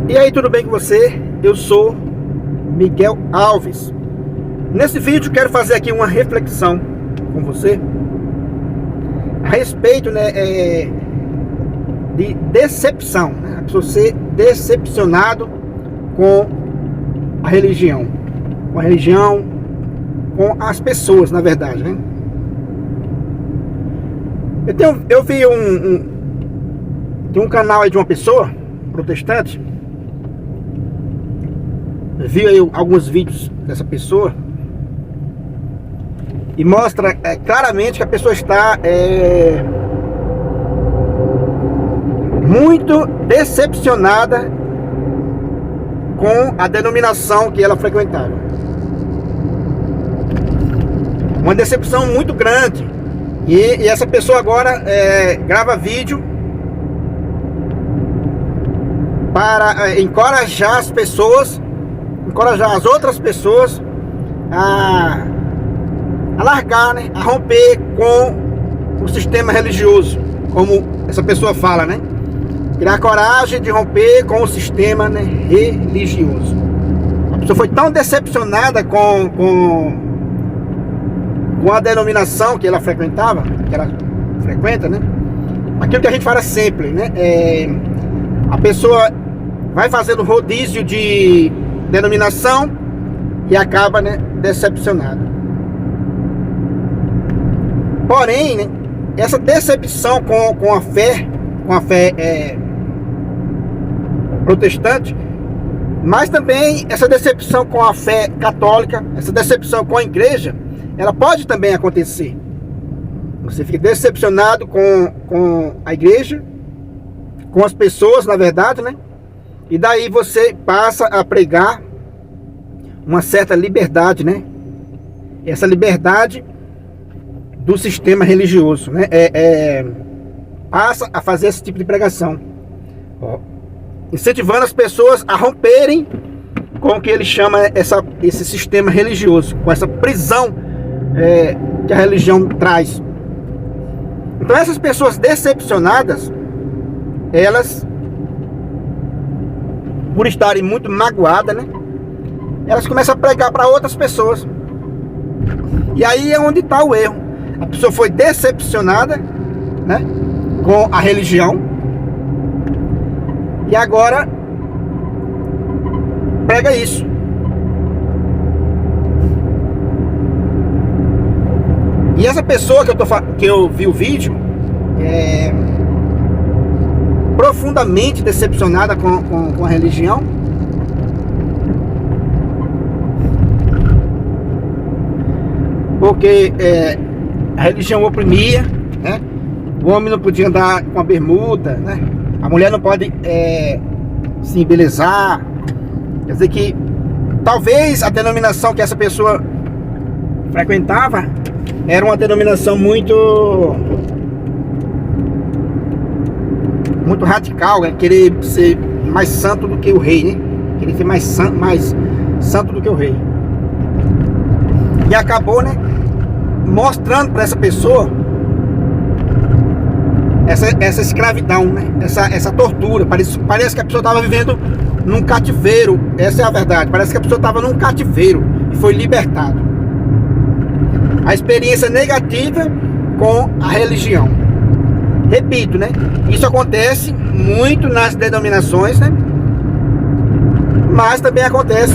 E aí, tudo bem com você? Eu sou Miguel Alves. Nesse vídeo quero fazer aqui uma reflexão com você a respeito, de decepção, né? A pessoa ser decepcionado com a religião, com as pessoas, na verdade, né? Eu vi tem um canal aí de uma pessoa protestante. Vi aí alguns vídeos dessa pessoa e mostra claramente que a pessoa está muito decepcionada com a denominação que ela frequentava. Uma decepção muito grande. E essa pessoa agora grava vídeo para encorajar as pessoas, encorajar as outras pessoas a largar, né? A romper com o sistema religioso, como essa pessoa fala, né? Criar coragem de romper com o sistema, né, religioso. A pessoa foi tão decepcionada com a denominação que ela frequentava, que ela frequenta, né? Aquilo que a gente fala sempre, né? A pessoa vai fazendo rodízio de denominação e acaba, né, decepcionada. Porém, né, essa decepção com a fé protestante, mas também essa decepção com a fé católica, essa decepção com a igreja, ela pode também acontecer. Você fica decepcionado com a igreja, com as pessoas, na verdade, né? E daí você passa a pregar uma certa liberdade, né? Essa liberdade do sistema religioso, né? Passa a fazer esse tipo de pregação, incentivando as pessoas a romperem com o que ele chama esse sistema religioso, com essa prisão que a religião traz. Então essas pessoas decepcionadas, elas, por estarem muito magoadas, né, elas começam a pregar para outras pessoas. E aí é onde está o erro. A pessoa foi decepcionada, né, com a religião, e agora prega isso. E essa pessoa que eu vi o vídeo profundamente decepcionada com a religião, porque a religião oprimia, né? O homem não podia andar com a bermuda, né? A mulher não pode se embelezar. Quer dizer que talvez a denominação que essa pessoa frequentava era uma denominação muito radical, né? Querer ser mais santo do que o rei, né? Querer ser mais santo do que o rei. E acabou, né, mostrando para essa pessoa essa escravidão, né? Essa tortura. Parece que a pessoa estava vivendo num cativeiro. Essa é a verdade. Parece que a pessoa estava num cativeiro e foi libertado. A experiência negativa com a religião. Repito, né? Isso acontece muito nas denominações, né? Mas também acontece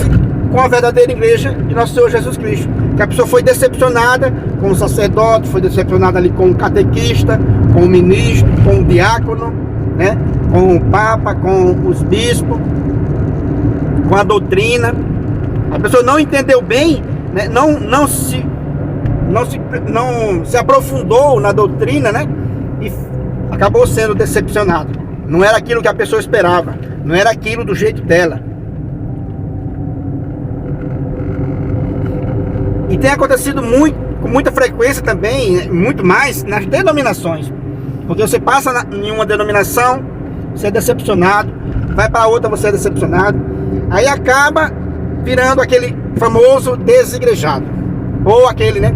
com a verdadeira igreja de Nosso Senhor Jesus Cristo. Que a pessoa foi decepcionada com o sacerdote, foi decepcionada ali com o catequista, com o ministro, com o diácono, né? Com o papa, com os bispos, com a doutrina. A pessoa não entendeu bem, né? Não se aprofundou na doutrina, né? E acabou sendo decepcionado. Não era aquilo que a pessoa esperava, não era aquilo do jeito dela. E tem acontecido com muita frequência também, muito mais nas denominações. Porque você passa em uma denominação, você é decepcionado, vai para outra, você é decepcionado. Aí acaba virando aquele famoso desigrejado. Ou aquele, né,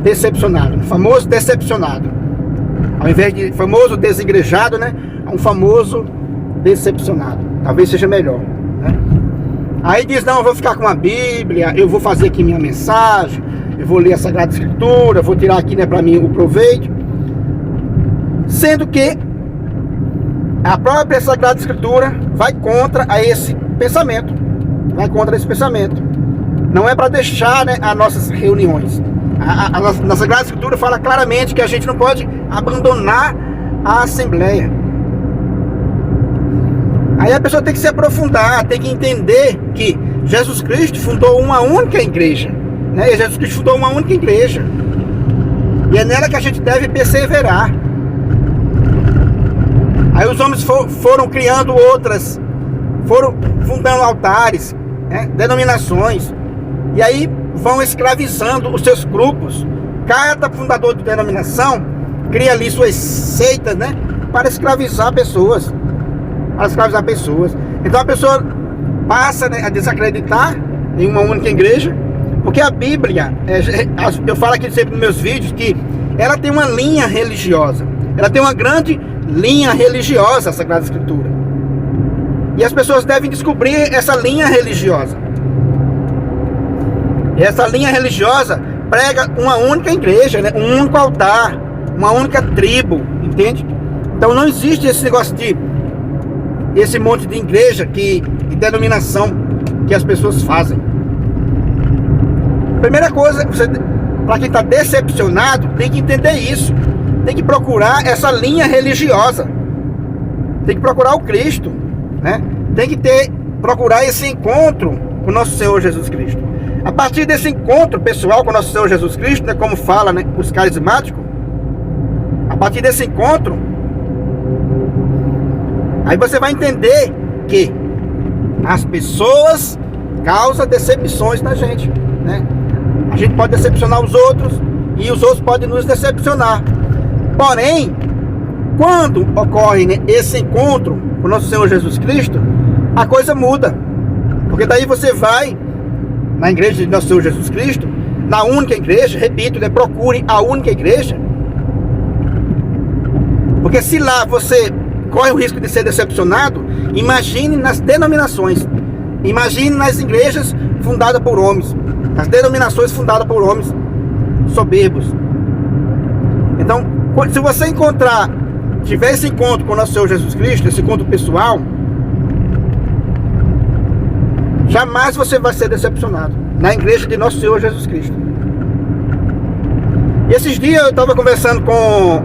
decepcionado, famoso decepcionado. Ao invés de famoso desigrejado, né, um famoso decepcionado. Talvez seja melhor, né? Aí diz, não, eu vou ficar com a Bíblia, eu vou fazer aqui minha mensagem, eu vou ler a Sagrada Escritura, vou tirar aqui, né, para mim o proveito. Sendo que a própria Sagrada Escritura vai contra esse pensamento. Vai contra esse pensamento. Não é para deixar, né, as nossas reuniões. A Sagrada Escritura fala claramente que a gente não pode abandonar a Assembleia. Aí a pessoa tem que se aprofundar, tem que entender que Jesus Cristo fundou uma única igreja, né? E Jesus Cristo fundou uma única igreja. E é nela que a gente deve perseverar. Aí os homens foram criando outras, foram fundando altares, né? Denominações. E aí vão escravizando os seus grupos. Cada fundador de denominação cria ali suas seitas, né? Para escravizar pessoas. Então a pessoa passa, né, a desacreditar em uma única igreja, porque a Bíblia, eu falo aqui sempre nos meus vídeos, que ela tem uma linha religiosa, ela tem uma grande linha religiosa, a Sagrada Escritura, e as pessoas devem descobrir essa linha religiosa. E essa linha religiosa prega uma única igreja, né, um único altar, uma única tribo, entende? Então não existe esse negócio de esse monte de igreja, de denominação que as pessoas fazem. Primeira coisa, para quem está decepcionado, tem que entender isso. Tem que procurar essa linha religiosa. Tem que procurar o Cristo, né? Tem que procurar esse encontro com o nosso Senhor Jesus Cristo. A partir desse encontro pessoal com o nosso Senhor Jesus Cristo, né, como fala, né, os carismáticos, a partir desse encontro, aí você vai entender que as pessoas causam decepções na gente, né? A gente pode decepcionar os outros e os outros podem nos decepcionar. Porém, quando ocorre, né, esse encontro com o nosso Senhor Jesus Cristo, a coisa muda. Porque daí você vai na igreja de nosso Senhor Jesus Cristo, na única igreja, repito, né, procure a única igreja. Porque se lá você corre o risco de ser decepcionado, imagine nas denominações, imagine nas igrejas fundadas por homens, nas denominações fundadas por homens soberbos. Então, se você tiver esse encontro com o nosso Senhor Jesus Cristo, esse encontro pessoal, jamais você vai ser decepcionado na igreja de nosso Senhor Jesus Cristo. E esses dias eu estava conversando com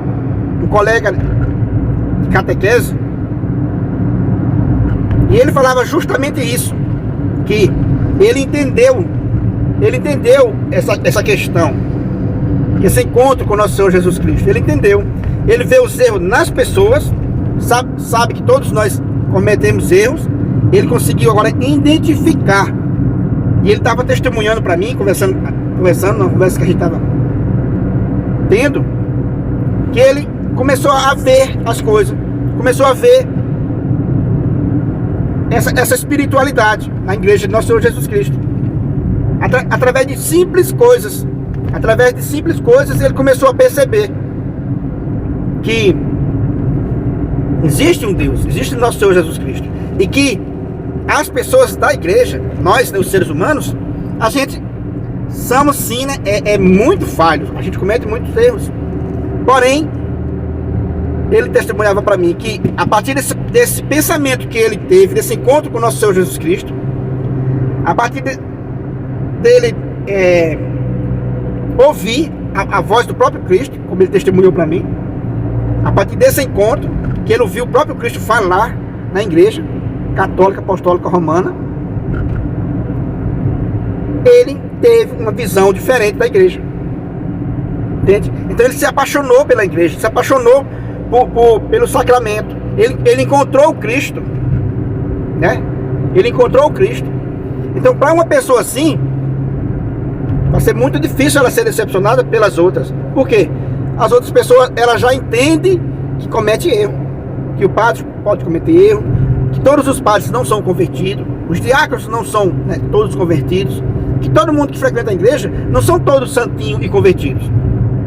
um colega de catequese, e ele falava justamente isso, que ele entendeu essa questão, esse encontro com o nosso Senhor Jesus Cristo. Ele entendeu, ele vê os erros nas pessoas, sabe que todos nós cometemos erros. Ele conseguiu agora identificar, e ele estava testemunhando para mim, conversando numa conversa que a gente estava tendo, que ele começou a ver as coisas, começou a ver essa espiritualidade na igreja de nosso Senhor Jesus Cristo, através de simples coisas. Através de simples coisas ele começou a perceber que existe um Deus, existe o nosso Senhor Jesus Cristo, e que as pessoas da igreja, nós, né, os seres humanos, a gente somos sim, né, muito falhos, a gente comete muitos erros. Porém, ele testemunhava para mim que a partir desse pensamento que ele teve, desse encontro com o nosso Senhor Jesus Cristo, a partir dele ouvir a voz do próprio Cristo, como ele testemunhou para mim, a partir desse encontro, que ele ouviu o próprio Cristo falar na igreja católica, apostólica, romana, ele teve uma visão diferente da igreja, entende? Então ele se apaixonou pela igreja, se apaixonou pelo sacramento. Ele encontrou o Cristo, né? Ele encontrou o Cristo. Então, para uma pessoa assim, vai ser muito difícil ela ser decepcionada pelas outras. Por quê? As outras pessoas, elas já entendem que comete erro, que o padre pode cometer erro, que todos os padres não são convertidos, os diáconos não são, né, todos convertidos, que todo mundo que frequenta a igreja não são todos santinhos e convertidos.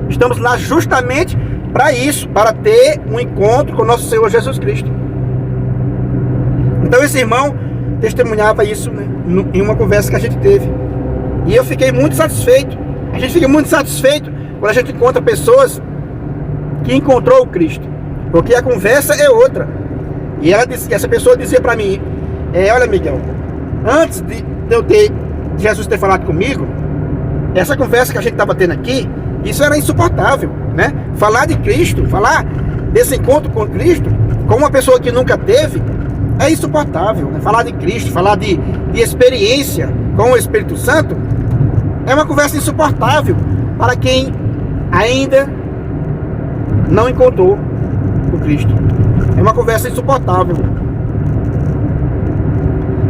Estamos lá justamente para isso, para ter um encontro com o nosso Senhor Jesus Cristo. Então esse irmão testemunhava isso, né, em uma conversa que a gente teve. E eu fiquei muito satisfeito. A gente fica muito satisfeito quando a gente encontra pessoas que encontrou o Cristo, porque a conversa é outra. E essa pessoa dizia para mim, olha, Miguel, antes de Jesus ter falado comigo, essa conversa que a gente estava tendo aqui, isso era insuportável, né? Falar de Cristo, falar desse encontro com Cristo, com uma pessoa que nunca teve, é insuportável, né? Falar de Cristo, falar de experiência com o Espírito Santo, é uma conversa insuportável para quem ainda não encontrou o Cristo. É uma conversa insuportável.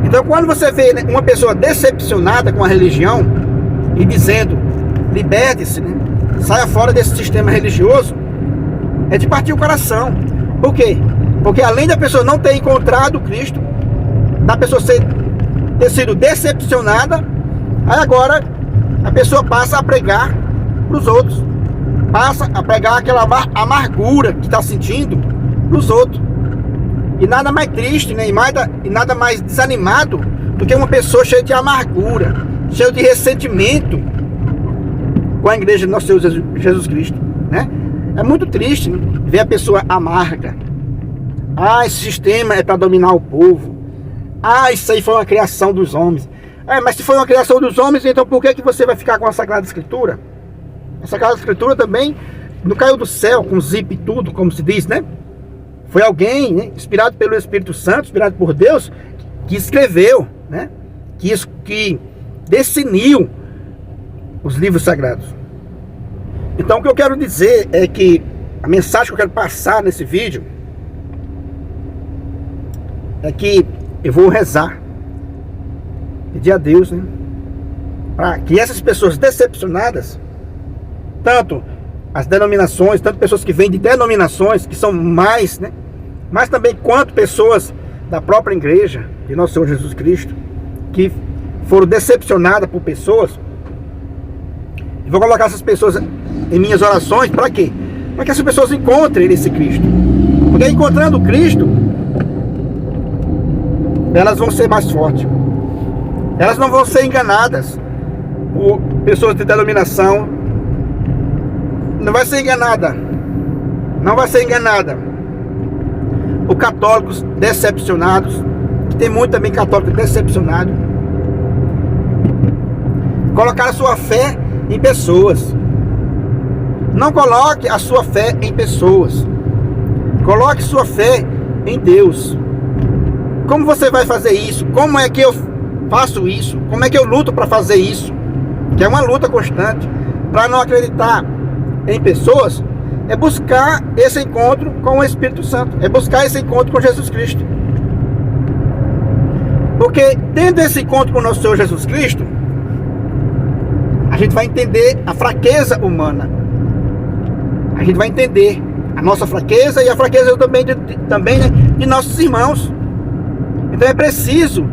Então, quando você vê, né, uma pessoa decepcionada com a religião e dizendo, liberte-se, né, saia fora desse sistema religioso, é de partir o coração. Por quê? Porque além da pessoa não ter encontrado Cristo, da pessoa ter sido decepcionada, aí agora a pessoa passa a pregar para os outros, passa a pregar aquela amargura que está sentindo para os outros. E nada mais triste, né, e nada mais desanimado do que uma pessoa cheia de amargura, cheia de ressentimento com a igreja do nosso Senhor Jesus Cristo, né? É muito triste, né, ver a pessoa amarga. Esse sistema é para dominar o povo. Isso aí foi uma criação dos homens. Mas se foi uma criação dos homens, então por que você vai ficar com a Sagrada Escritura? A Sagrada Escritura também não caiu do céu com zip e tudo, como se diz, né? Foi alguém, né, inspirado pelo Espírito Santo, inspirado por Deus, que escreveu, né? Que definiu os livros sagrados. Então o que eu quero dizer é que a mensagem que eu quero passar nesse vídeo é que eu vou rezar, pedir a Deus, né, para que essas pessoas decepcionadas, tanto as denominações, tanto pessoas que vêm de denominações, que são mais, né, mas também quanto pessoas da própria igreja de nosso Senhor Jesus Cristo, que foram decepcionadas por pessoas, eu vou colocar essas pessoas em minhas orações, para quê? Para que essas pessoas encontrem esse Cristo. Porque encontrando Cristo, elas vão ser mais fortes. Elas não vão ser enganadas por pessoas de denominação. Não vai ser enganada. Não vai ser enganada por católicos decepcionados, que tem muito também católico decepcionado. Colocar a sua fé em pessoas. Não coloque a sua fé em pessoas. Coloque sua fé em Deus. Como você vai fazer isso? Como é que eu faço isso? Como é que eu luto para fazer isso? Que é uma luta constante. Para não acreditar em pessoas, é buscar esse encontro com o Espírito Santo. É buscar esse encontro com Jesus Cristo. Porque tendo esse encontro com o nosso Senhor Jesus Cristo, a gente vai entender a fraqueza humana. A gente vai entender a nossa fraqueza e a fraqueza também de nossos irmãos. Então é preciso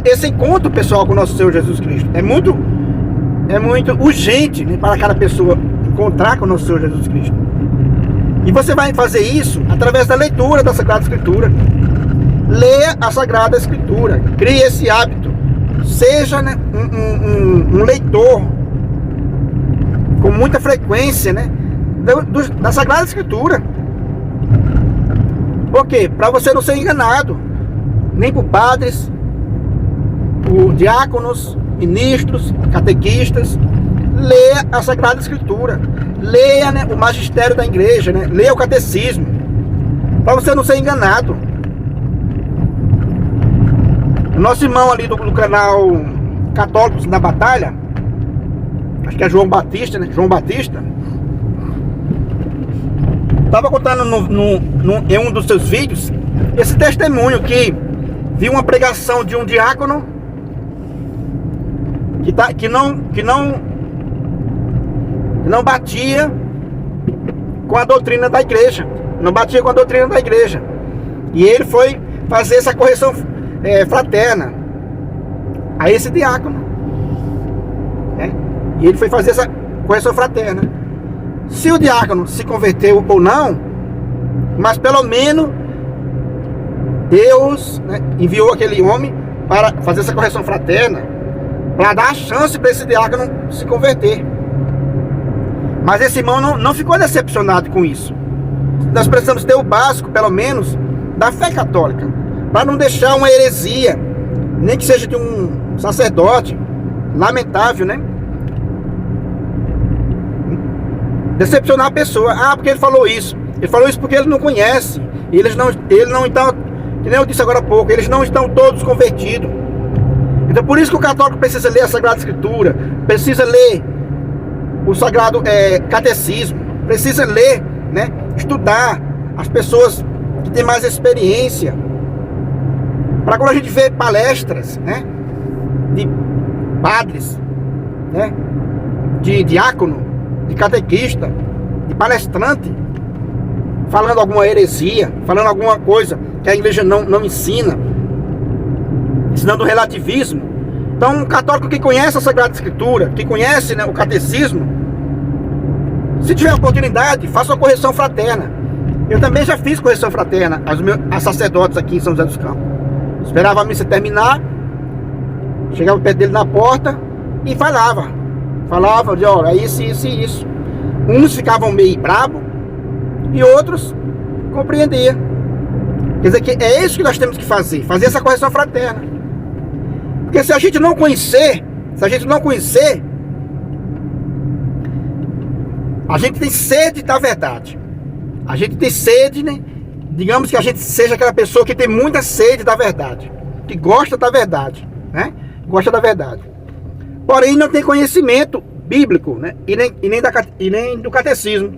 esse encontro pessoal com o nosso Senhor Jesus Cristo. É muito urgente, né, para cada pessoa encontrar com o nosso Senhor Jesus Cristo. E você vai fazer isso através da leitura da Sagrada Escritura. Leia a Sagrada Escritura. Crie esse hábito. Seja, né, um leitor com muita frequência, né, da Sagrada Escritura. Por quê? Para você não ser enganado, nem por padres, por diáconos, ministros, catequistas. Leia a Sagrada Escritura. Leia, né, o magistério da igreja, né? Leia o catecismo, para você não ser enganado. O nosso irmão ali do canal Católicos na Batalha, acho que é João Batista, né? João Batista, estava contando em um dos seus vídeos esse testemunho que viu uma pregação de um diácono que não batia com a doutrina da igreja. Não batia com a doutrina da igreja. E ele foi fazer essa correção fraterna a esse diácono, né? E ele foi fazer essa correção fraterna. Se o diácono se converteu ou não, mas pelo menos Deus, né, enviou aquele homem para fazer essa correção fraterna, para dar a chance para esse diácono se converter. Mas esse irmão não ficou decepcionado com isso. Nós precisamos ter o básico, pelo menos, da fé católica, para não deixar uma heresia, nem que seja de um sacerdote, lamentável, né? Decepcionar a pessoa. Ah, porque ele falou isso. Ele falou isso porque ele não conhece. Ele não está, que nem eu disse agora há pouco, eles não estão todos convertidos. Então por isso que o católico precisa ler a Sagrada Escritura, precisa ler o Sagrado Catecismo, precisa ler, né, estudar as pessoas que têm mais experiência. Para quando a gente vê palestras, né, de padres, né, de diácono, de catequista, de palestrante, falando alguma heresia, falando alguma coisa que a igreja não ensina, ensinando o relativismo. Então um católico que conhece a Sagrada Escritura, que conhece, né, o catecismo, se tiver oportunidade, faça uma correção fraterna. Eu também já fiz correção fraterna aos sacerdotes aqui em São José dos Campos. Esperava a missa terminar, chegava perto dele na porta e falava, dizia, olha, isso, isso e isso. Uns ficavam meio brabo e outros compreendiam. Quer dizer que é isso que nós temos que fazer essa correção fraterna. Porque se a gente não conhecer, a gente tem sede da verdade. A gente tem sede, né? Digamos que a gente seja aquela pessoa que tem muita sede da verdade, que gosta da verdade, né? Gosta da verdade. Porém não tem conhecimento bíblico, né? E nem do catecismo.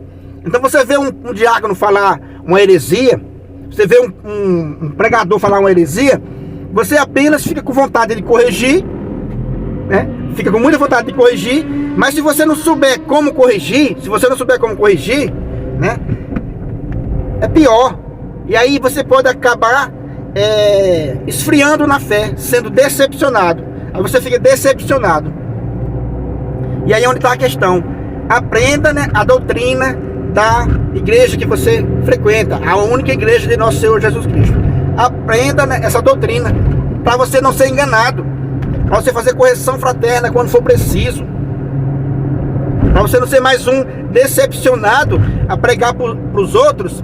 Então você vê um diácono falar uma heresia, você vê um pregador falar uma heresia, você apenas fica com vontade de corrigir, né? Fica com muita vontade de corrigir, mas se você não souber como corrigir, né? É pior. E aí você pode acabar esfriando na fé, sendo decepcionado. Aí você fica decepcionado. E aí é onde está a questão. Aprenda, né, a doutrina da igreja que você frequenta, a única igreja de nosso Senhor Jesus Cristo. Aprenda, né, essa doutrina, para você não ser enganado, para você fazer correção fraterna quando for preciso, para você não ser mais um decepcionado a pregar para os outros.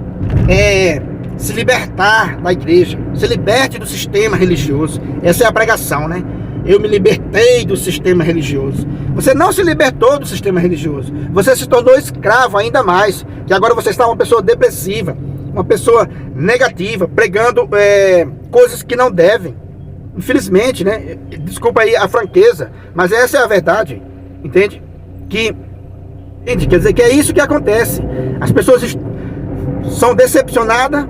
Se libertar da igreja, se liberte do sistema religioso. Essa é a pregação, né? Eu me libertei do sistema religioso. Você não se libertou do sistema religioso, você se tornou escravo ainda mais, que agora você está uma pessoa depressiva, uma pessoa negativa, pregando coisas que não devem. Infelizmente, né? Desculpa aí a franqueza, mas essa é a verdade, entende? Quer dizer que é isso que acontece. As pessoas são decepcionadas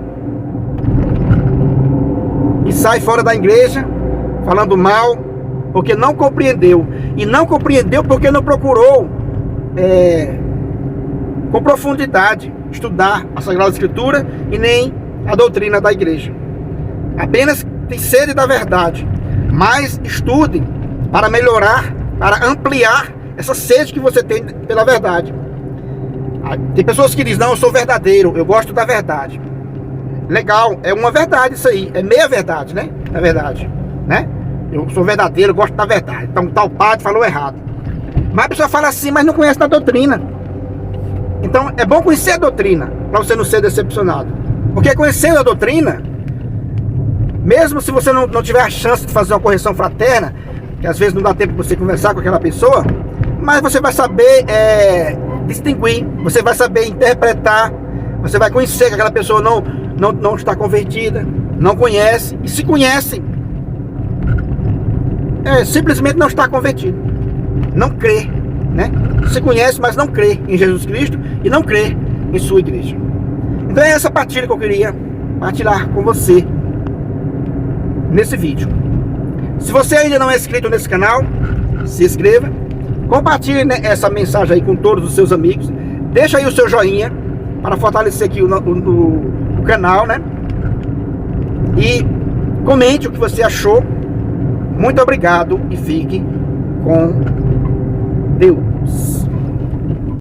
e saem fora da igreja falando mal, porque não compreendeu. E não compreendeu porque não procurou com profundidade estudar a Sagrada Escritura e nem a doutrina da igreja. Apenas tem sede da verdade, mas estudem para melhorar, para ampliar essa sede que você tem pela verdade. Tem pessoas que dizem, não, eu sou verdadeiro, eu gosto da verdade. Legal, é uma verdade isso aí, é meia verdade, né? É verdade, né? Eu sou verdadeiro, eu gosto da verdade. Então tal padre falou errado. Mas a pessoa fala assim, mas não conhece da doutrina. Então é bom conhecer a doutrina, para você não ser decepcionado. Porque conhecendo a doutrina, mesmo se você não tiver a chance de fazer uma correção fraterna, que às vezes não dá tempo de você conversar com aquela pessoa, mas você vai saber distinguir, você vai saber interpretar, você vai conhecer que aquela pessoa não está convertida, não conhece, e se conhece, simplesmente não está convertido, não crê, né? Se conhece, mas não crê em Jesus Cristo e não crê em sua igreja. Então é essa partilha que eu queria partilhar com você nesse vídeo. Se você ainda não é inscrito nesse canal, se inscreva, compartilhe, né, essa mensagem aí com todos os seus amigos, deixa aí o seu joinha para fortalecer aqui o canal, né? E comente o que você achou. Muito obrigado e fique com Deus.